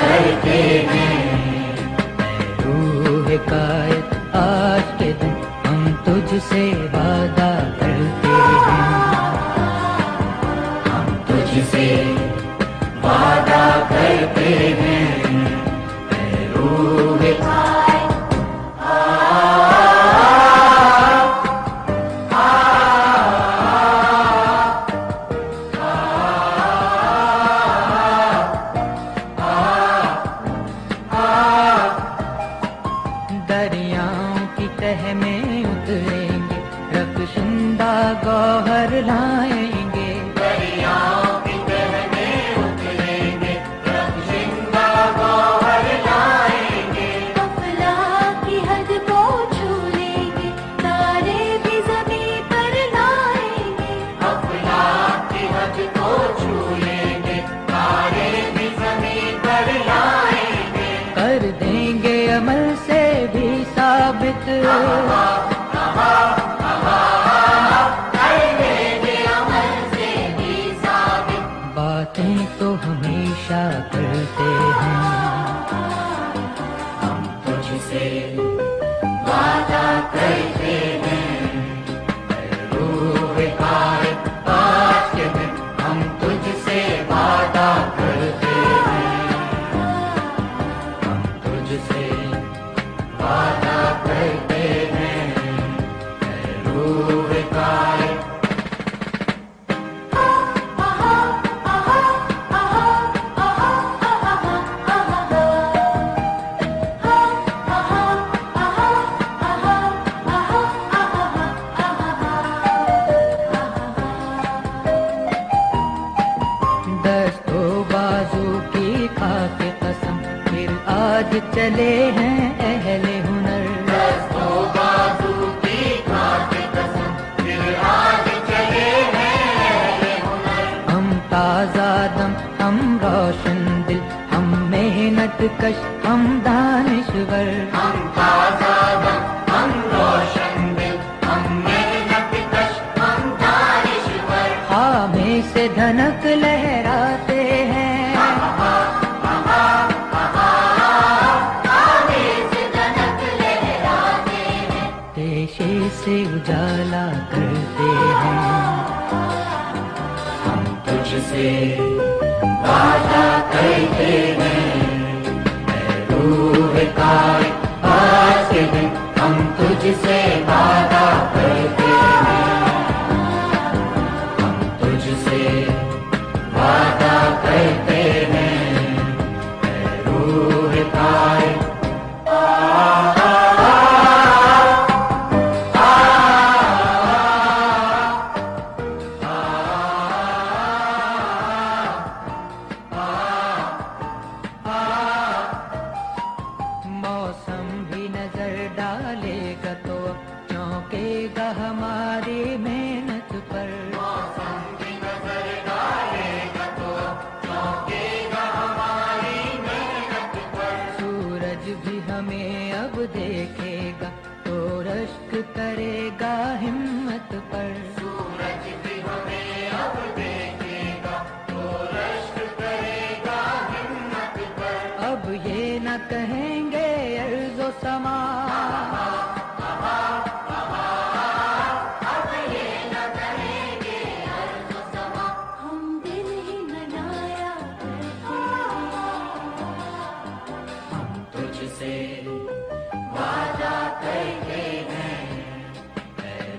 करते हैं। रूह कायत आज के दिन हम तुझसे वादा करते हैं। हम तुझसे वादा करते हैं। रूह कायत दरियाओं की तह में उतरेंगे, रख्शिंदा गौहर लाएंगे। दरियाओं की तह में उतरेंगे, रख्शिंदा गौहर लाएंगे। अफलाक की हद को छू लेंगे, तारे भी ज़मीं पर लाएंगे। अफलाक की हद को छू लेंगे, तारे भी ज़मीं पर लाएंगे। कर देंगे अमल से भी साबित, बातें तो हमेशा करते हैं। हम तुझसे वादा करते हैं। रूह कायत आज के दिन हम तुझसे वादा करते हैं। हम तुझसे वादा करते हैं। रूह कायत दस्तो बाजू की खाके कसम, फिर आज चले हैं अहले हुनर। दस्तो बाजू की खाके कसम, फिर आज चले हैं अहले हुनर। हम ताजा दम, हम रोशन दिल, हम मेहनत कश, हम दानिश्वर। हम ताजा दम, हम रोशन दिल, हम मेहनत कश, हम दानिश्वर। खामे से धनक लहराते हैं, खामे से धनक लहराते हैं। पेशे से उजाला करते हैं। हम तुझसे वादा करते हैं। रूह कायत आज के दिन हम तुझसे वादा करते हैं। हम तुझसे वादा करते हैं। रूह कायत मौसम भी नजर डालेगा तो चौंकेगा हमारी मेहनत पर। मौसम भी नजर डालेगा तो चौंकेगा हमारी मेहनत पर। सूरज भी हमें अब देखेगा तो रश्क करेगा हिम्मत पर। सूरज भी हमें अब देखेगा तो रश्क करेगा हिम्मत पर। अब ये न कहेंगे अर्ज़ो समा, अब ये न कहेंगे अर्ज़ो समा, हम दिल ही मनाया करते हैं। हम तुझसे वादा करते हैं।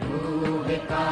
रूह का